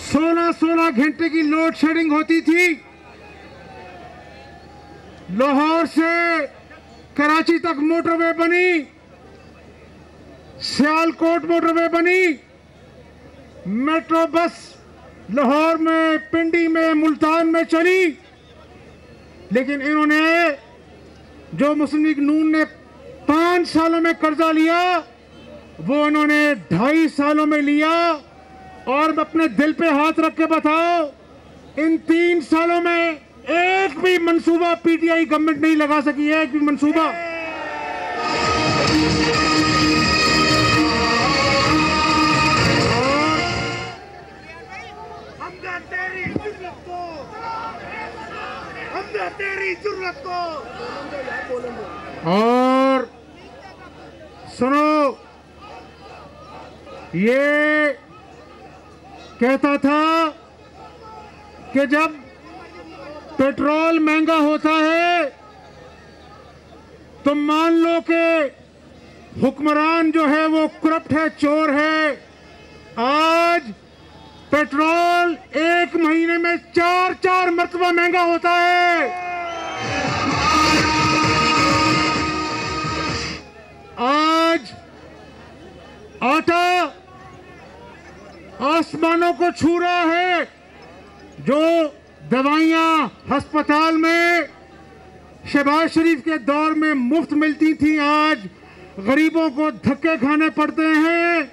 16-16 घंटे की load shedding होती थी। लाहौर से कराची तक मोटरवे बनी, सियालकोट मोटरवे बनी, मेट्रो बस लाहौर में, पिंडी में, मुल्तान में चली। लेकिन इन्होंने, जो मुस्लिम लीग नून ने 5 सालों में कर्जा लिया, वो इन्होंने 2.5 सालों में लिया। और अपने दिल पे हाथ रख के बताओ, इन 3 सालों में एक भी मंसूबा पीटीआई गवर्नमेंट नहीं लगा सकी है, एक भी मंसूबा। तेरी जुर्रत को और सुनो, ये कहता था कि जब पेट्रोल महंगा होता है तो मान लो कि हुक्मरान जो है वो करप्ट है, चोर है। आज पेट्रोल 1 महीने में 4-4 मरतबा महंगा होता है। आज आटा आसमानों को छू रहा है। जो दवाइयां अस्पताल में शहबाज शरीफ के दौर में मुफ्त मिलती थी, आज गरीबों को धक्के खाने पड़ते हैं,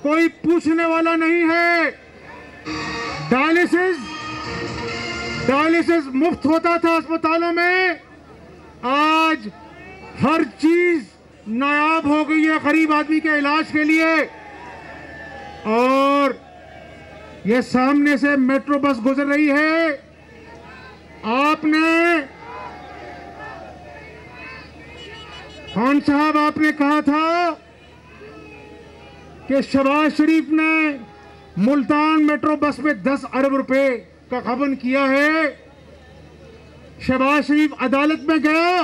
कोई पूछने वाला नहीं है। डायलिसिस मुफ्त होता था अस्पतालों में, आज हर चीज नायाब हो गई है गरीब आदमी के इलाज के लिए। और ये सामने से मेट्रो बस गुजर रही है। आपने, खान साहब, आपने कहा था कि शहबाज शरीफ ने मुल्तान मेट्रो बस में 10 अरब रुपए का गबन किया है। शहबाज शरीफ अदालत में गया,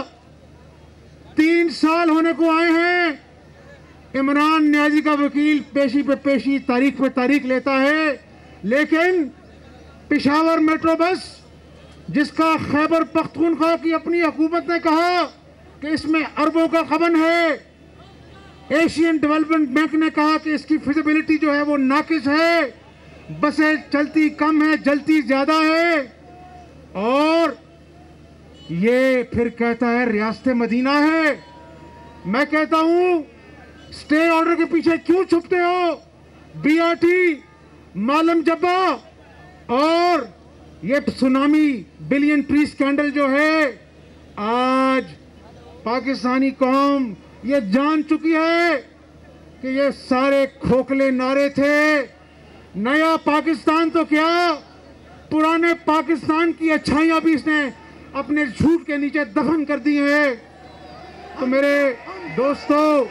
3 साल होने को आए हैं। इमरान न्याजी का वकील पेशी पे पेशी, तारीख पे तारीख लेता है, लेकिन पेशावर मेट्रो बस, जिसका खैबर पख्तूनख्वा की अपनी हुकूमत ने कहा कि इसमें अरबों का गबन है, एशियन डेवलपमेंट बैंक ने कहा कि इसकी फिजिबिलिटी जो है वो नाकिस है, बसें चलती कम है, जलती ज्यादा है। और ये फिर कहता है रियासत मदीना है। मैं कहता हूं, स्टे ऑर्डर के पीछे क्यों छुपते हो? बीआरटी, मालम जब्बा और ये सुनामी बिलियन ट्री स्कैंडल जो है, आज पाकिस्तानी कौम ये जान चुकी है कि ये सारे खोखले नारे थे। नया पाकिस्तान तो क्या, पुराने पाकिस्तान की अच्छाइयां भी इसने अपने झूठ के नीचे दफन कर दी हैं। तो मेरे दोस्तों,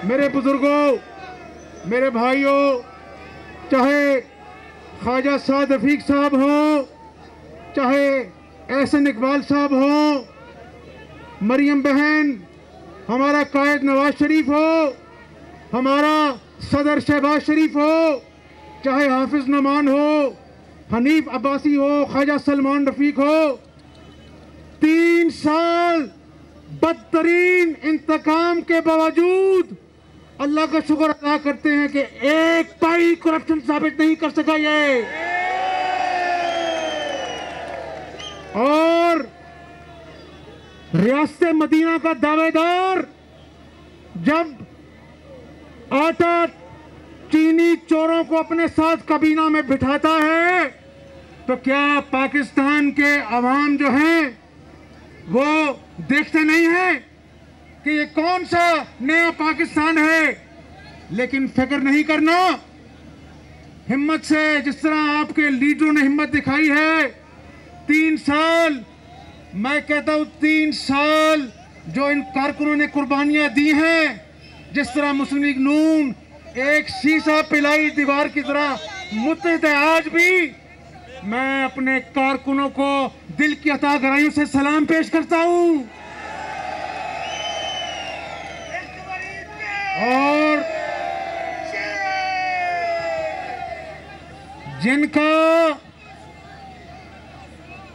मेरे बुजुर्गों, मेरे भाइयों, चाहे ख्वाजा साद रफीक साहब हो, चाहे एहसन इकबाल साहब हो, मरियम बहन, हमारा कायद नवाज शरीफ हो, हमारा सदर शहबाज शरीफ हो, चाहे हाफिज नमान हो, हनीफ अब्बासी हो, ख्वाजा सलमान रफीक हो, 3 साल बदतरीन इंतकाम के बावजूद अल्लाह का शुक्र अदा करते हैं कि एक पाई करप्शन साबित नहीं कर सका ये। और रियासत मदीना का दावेदार जब आटा चीनी चोरों को अपने साथ काबीना में बिठाता है, तो क्या पाकिस्तान के अवाम जो हैं वो देखते नहीं है कि ये कौन सा नया पाकिस्तान है? लेकिन फिक्र नहीं करना, हिम्मत से, जिस तरह आपके लीडरों ने हिम्मत दिखाई है, 3 साल, मैं कहता हूं 3 साल जो इन कारकुनों ने कुर्बानियां दी हैं, जिस तरह मुस्लिम लीग नून एक शीशा पिलाई दीवार की तरह मुत्तहिद है आज भी। मैं अपने कारकुनों को दिल की अता गहराइयों से सलाम पेश करता हूं।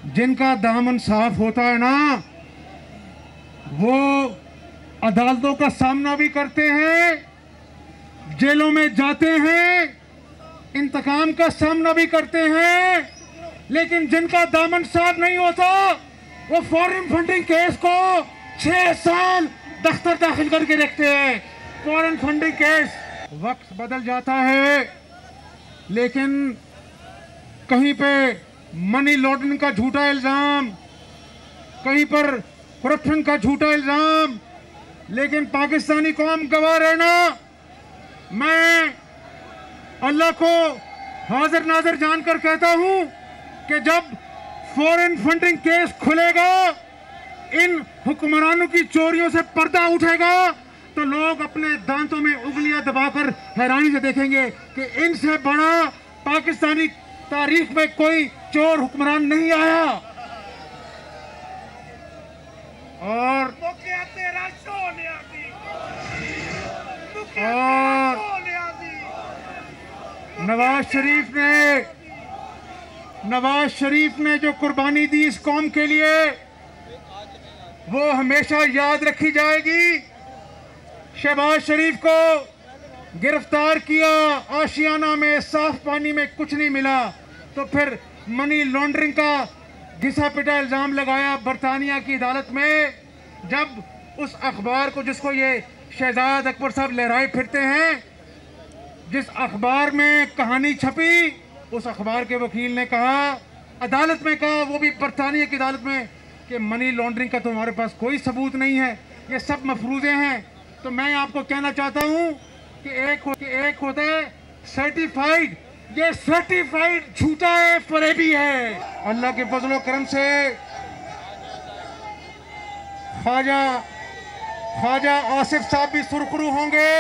जिनका दामन साफ होता है ना, वो अदालतों का सामना भी करते हैं, जेलों में जाते हैं, इंतकाम का सामना भी करते हैं। लेकिन जिनका दामन साफ नहीं होता, वो फॉरेन फंडिंग केस को 6 साल दफ्तर दाखिल करके रखते हैं। फॉरेन फंडिंग केस, वक्त बदल जाता है, लेकिन कहीं पे मनी लॉन्ड्रिंग का झूठा इल्जाम, कहीं पर करप्शन का झूठा इल्जाम, लेकिन पाकिस्तानी कौम गवाह रहना। मैं अल्लाह को हाजिर नाजिर जानकर कहता हूं कि जब फॉरेन फंडिंग केस खुलेगा, इन हुक्मरानों की चोरियों से पर्दा उठेगा, तो लोग अपने दांतों में उंगलियां दबाकर हैरानी से देखेंगे कि इनसे बड़ा पाकिस्तानी तारीख में कोई चोर हुक्मरान नहीं आया। और नवाज शरीफ ने जो कुर्बानी दी इस कौम के लिए, वो हमेशा याद रखी जाएगी। शहबाज शरीफ को गिरफ्तार किया, आशियाना में साफ पानी में कुछ नहीं मिला, तो फिर मनी लॉन्ड्रिंग का घिसा पिटा इल्जाम लगाया बरतानिया की अदालत में। जब उस अखबार को, जिसको ये शहजाद अकबर साहब लहराए फिरते हैं, जिस अखबार में कहानी छपी, उस अखबार के वकील ने कहा, अदालत में कहा, वो भी बरतानिया की अदालत में, कि मनी लॉन्ड्रिंग का तो हमारे पास कोई सबूत नहीं है, ये सब मफरूजे हैं। तो मैं आपको कहना चाहता हूं कि एक होता है सर्टिफाइड, ये सर्टिफाइड झूठा है, फरेबी है। अल्लाह के फजल करम से ख्वाजा आसिफ साहब भी सुरखरू होंगे,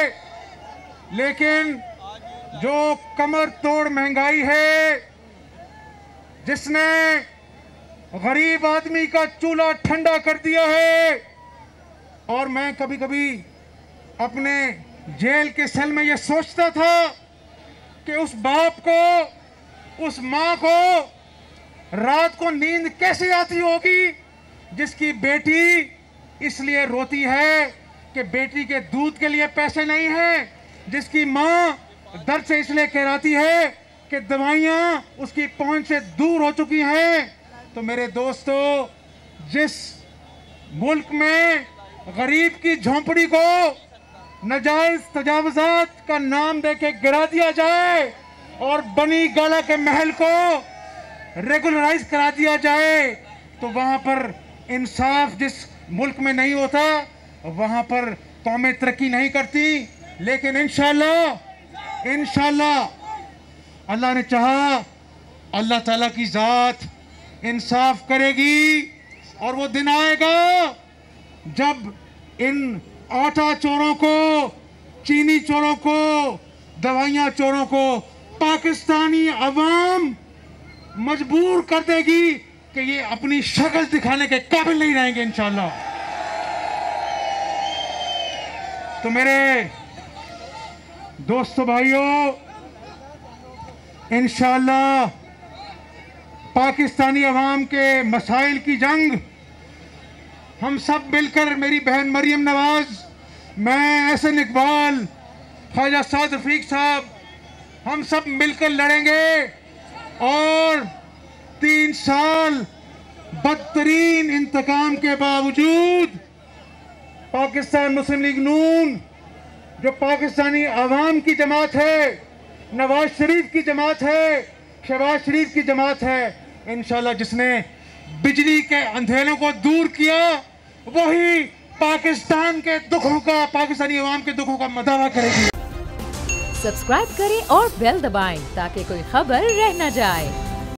लेकिन जो कमर तोड़ महंगाई है, जिसने गरीब आदमी का चूल्हा ठंडा कर दिया है, और मैं कभी कभी अपने जेल के सेल में ये सोचता था कि उस बाप को, उस माँ को रात को नींद कैसे आती होगी जिसकी बेटी इसलिए रोती है कि बेटी के दूध के लिए पैसे नहीं हैं, जिसकी माँ दर्द से इसलिए कहराती है कि दवाइयाँ उसकी पहुंच से दूर हो चुकी हैं। तो मेरे दोस्तों, जिस मुल्क में गरीब की झोंपड़ी को नाजायज तजावुजात का नाम देके गिरा दिया जाए और बनी गाला के महल को रेगुलराइज करा दिया जाए, तो वहां पर इंसाफ जिस मुल्क में नहीं होता, वहां पर कौमें तरक्की नहीं करती। लेकिन इंशाल्लाह अल्लाह ने चाहा, अल्लाह ताला की जात इंसाफ करेगी, और वो दिन आएगा जब इन आटा चोरों को, चीनी चोरों को, दवाइयां चोरों को पाकिस्तानी अवाम मजबूर कर देगी कि ये अपनी शक्ल दिखाने के काबिल नहीं रहेंगे इंशाल्लाह। तो मेरे दोस्तों, भाइयों, इंशाल्लाह पाकिस्तानी अवाम के मसाइल की जंग हम सब मिलकर, मेरी बहन मरियम नवाज, मैं, एहसन इकबाल, ख्वाजा साद रफीक साहब, हम सब मिलकर लड़ेंगे, और 3 साल बदतरीन इंतकाम के बावजूद पाकिस्तान मुस्लिम लीग नून, जो पाकिस्तानी अवाम की जमात है, नवाज शरीफ की जमात है, शहबाज शरीफ की जमात है, इंशाल्लाह जिसने बिजली के अंधेरों को दूर किया, वही पाकिस्तान के दुखों का, पाकिस्तानी अवाम के दुखों का मदावा करेगी। सब्सक्राइब करें और बेल दबाएं ताकि कोई खबर रह न जाए।